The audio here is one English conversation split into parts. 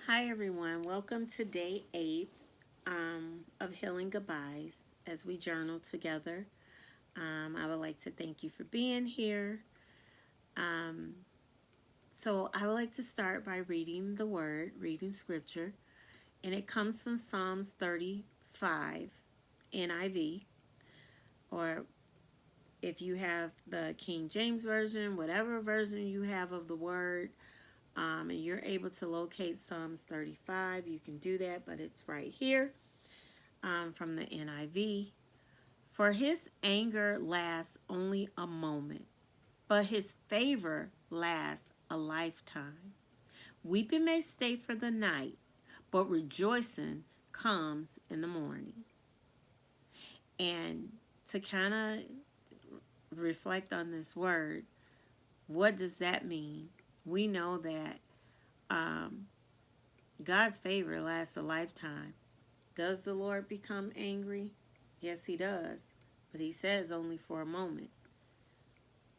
Hi, everyone. Welcome to day 8 of Healing Goodbyes as we journal together. I would like to thank you for being here. Um, so, I would like to start by reading the word, reading scripture, and it comes from Psalms 35 NIV, or if you have the King James Version, whatever version you have of the word, and you're able to locate Psalms 35, you can do that, but it's right here. From the NIV. For his anger lasts only a moment, but his favor lasts a lifetime. Weeping may stay for the night, but rejoicing comes in the morning. And to kind of reflect on this word, what does that mean? We know that um, God's favor lasts a lifetime. Does the Lord become angry? Yes, he does. But he says only for a moment.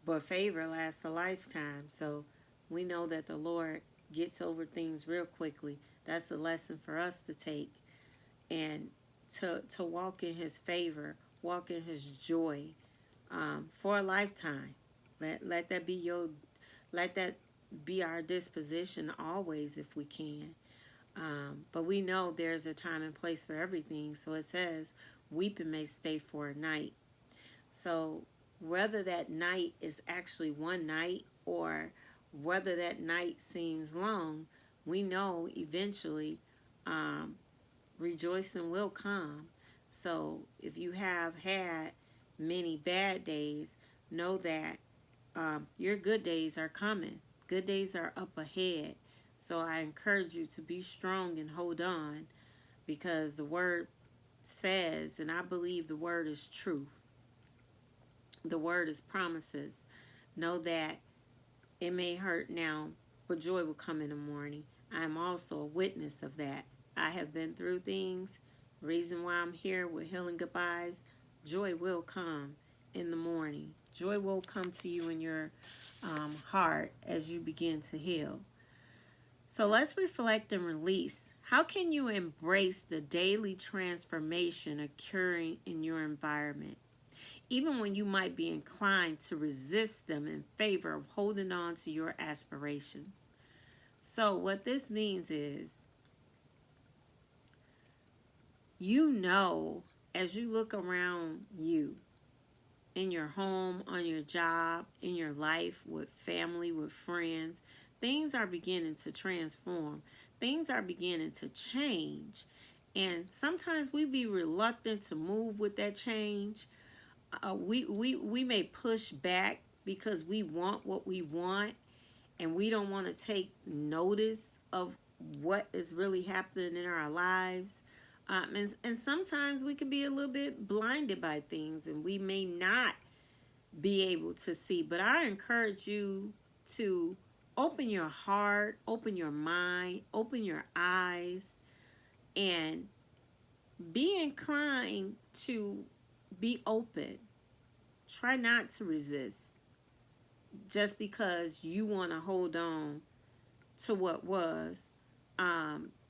But favor lasts a lifetime. So we know that the Lord gets over things real quickly. That's a lesson for us to take and to walk in his favor, walk in his joy for a lifetime. Let that be your let that be our disposition always if we can. But we know there's a time and place for everything. So it says, weeping may stay for a night. So whether that night is actually one night or whether that night seems long, we know eventually um, rejoicing will come. So if you have had many bad days, know that your good days are coming. Good days are up ahead. So I encourage you to be strong and hold on because the word says, and I believe the word is truth. The word is promises. Know that it may hurt now, but joy will come in the morning. I am also a witness of that. I have been through things. Reason why I'm here with Healing Goodbyes, joy will come in the morning. Joy will come to you in your heart as you begin to heal. So let's reflect and release. How can you embrace the daily transformation occurring in your environment, even when you might be inclined to resist them in favor of holding on to your aspirations? So, what this means is, you know, as you look around you, in your home, on your job, in your life, with family, with friends, things are beginning to transform. Things are beginning to change. And sometimes we be reluctant to move with that change. We may push back because we want what we want and we don't want to take notice of what is really happening in our lives. And sometimes we can be a little bit blinded by things and we may not be able to see. But I encourage you to open your heart, open your mind, open your eyes, and be inclined to be open. Try not to resist just because you want to hold on to what was.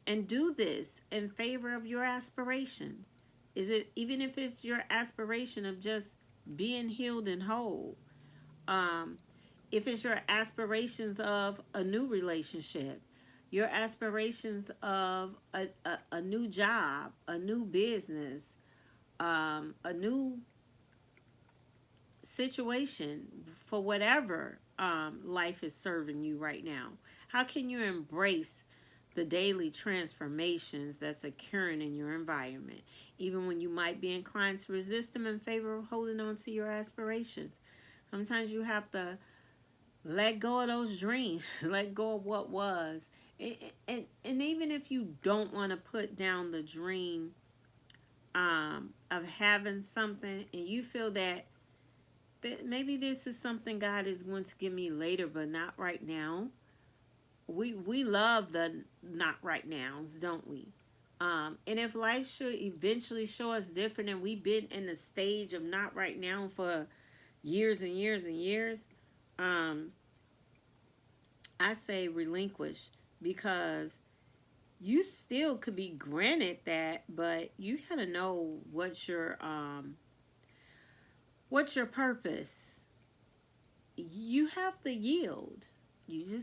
And do this in favor of your aspirations. Is it even if it's your aspiration of just being healed and whole? Um, if it's your aspirations of a new relationship, your aspirations of a new job, a new business, a new situation for whatever life is serving you right now. How can you embrace the daily transformations that's occurring in your environment, even when you might be inclined to resist them in favor of holding on to your aspirations? Sometimes you have to let go of those dreams, let go of what was. And even if you don't want to put down the dream of having something and you feel that maybe this is something God is going to give me later, but not right now. We love the not right nows, don't we? And if life should eventually show us different, and we've been in the stage of not right now for years and years and years, um, I say relinquish because you still could be granted that, but you gotta know what's your purpose. You have to yield. You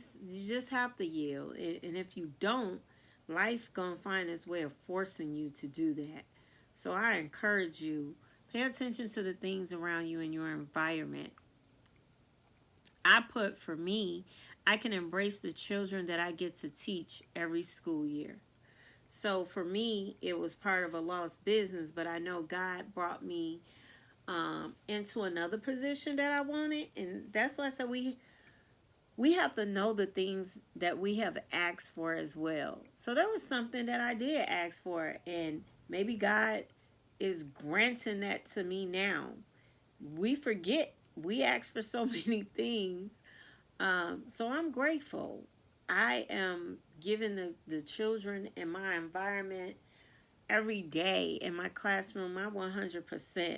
just have to yield. And if you don't, life gonna find its way of forcing you to do that. So I encourage you, pay attention to the things around you in your environment. I put for me, I can embrace the children that I get to teach every school year. So for me, it was part of a lost business, but I know God brought me into another position that I wanted, and that's why I said we have to know the things that we have asked for as well. So there was something that I did ask for, and maybe God is granting that to me now. We forget we ask for so many things. So I'm grateful. I am giving the children in my environment every day in my classroom my 100%.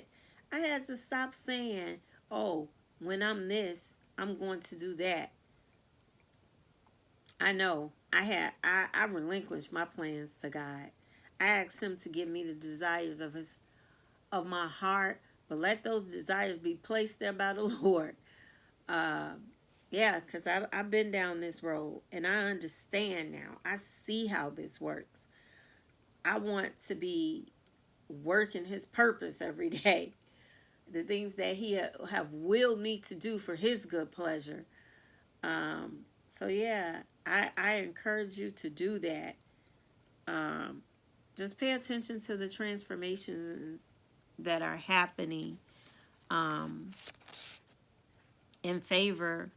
I had to stop saying, oh, when I'm this, I'm going to do that. I know I relinquished my plans to God. I asked him to give me the desires of my heart, but let those desires be placed there by the Lord. Uh, yeah, because I've been down this road and I understand now. I see how this works. I want to be working his purpose every day. The things that he have willed me to do for his good pleasure. So yeah, I encourage you to do that. Um, just pay attention to the transformations that are happening um, in favor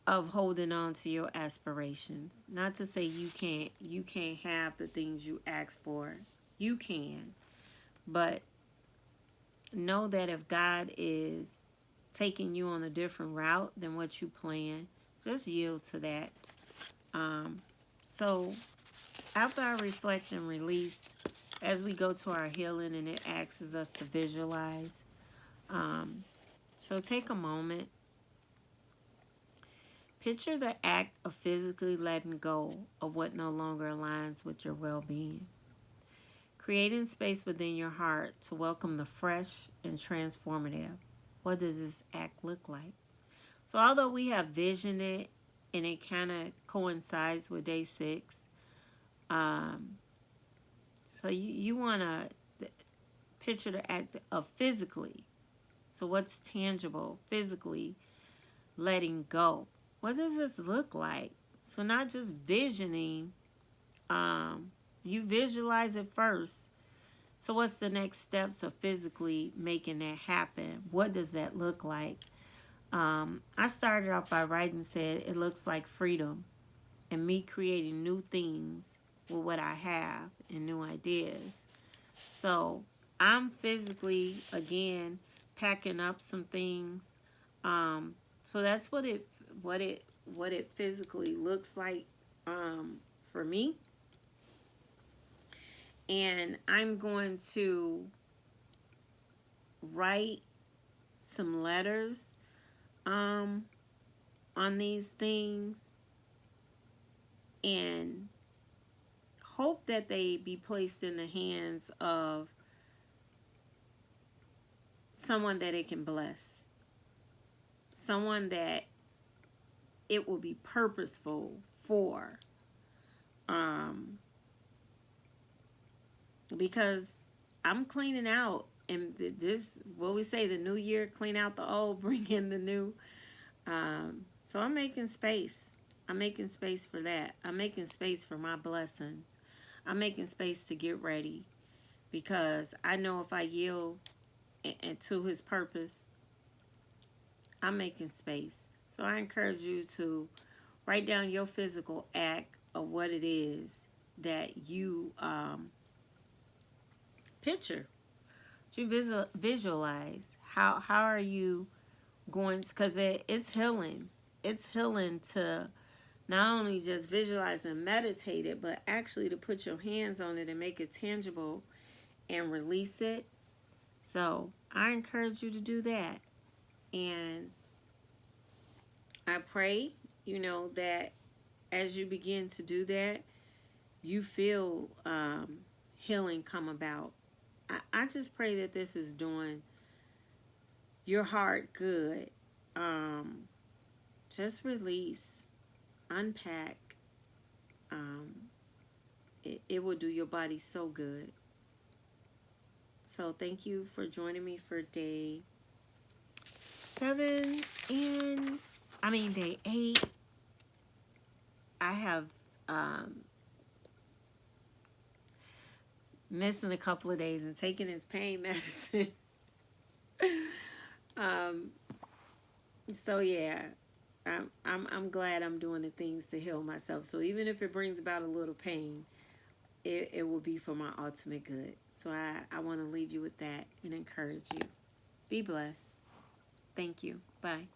of holding on to your aspirations. Not to say you can't have the things you ask for. You can, but know that if God is taking you on a different route than what you plan, just yield to that. Um, so after I reflect and release, as we go to our healing, and it asks us to visualize. Um, so take a moment. Picture the act of physically letting go of what no longer aligns with your well-being. Creating space within your heart to welcome the fresh and transformative. What does this act look like? So although we have visioned it and it kind of coincides with day 6, um, so you want to picture the act of physically. So what's tangible, physically letting go? What does this look like? So not just visioning, you visualize it first. So what's the next steps of physically making that happen? What does that look like? I started off by writing, said it looks like freedom and me creating new things with what I have and new ideas. So I'm physically, again, packing up some things. So that's what it physically looks like for me. And I'm going to write some letters on these things and hope that they be placed in the hands of someone that it can bless, someone that it will be purposeful for. Because I'm cleaning out, and this, what we say, the new year, clean out the old, bring in the new. So I'm making space. I'm making space for that. I'm making space for my blessings. I'm making space to get ready, because I know if I yield and to his purpose, I'm making space. So I encourage you to write down your physical act of what it is that you picture. You visualize. How are you going to, because it's healing. It's healing to not only just visualize and meditate it, but actually to put your hands on it and make it tangible and release it. So I encourage you to do that. And I pray, that as you begin to do that, you feel healing come about. I just pray that this is doing your heart good. Just release, unpack. It will do your body so good. So thank you for joining me for day 7 and day 8. I have missing a couple of days and taking his pain medicine. So yeah, I'm glad I'm doing the things to heal myself. So even if it brings about a little pain, it will be for my ultimate good. So I want to leave you with that and encourage you. Be blessed. Thank you. Bye.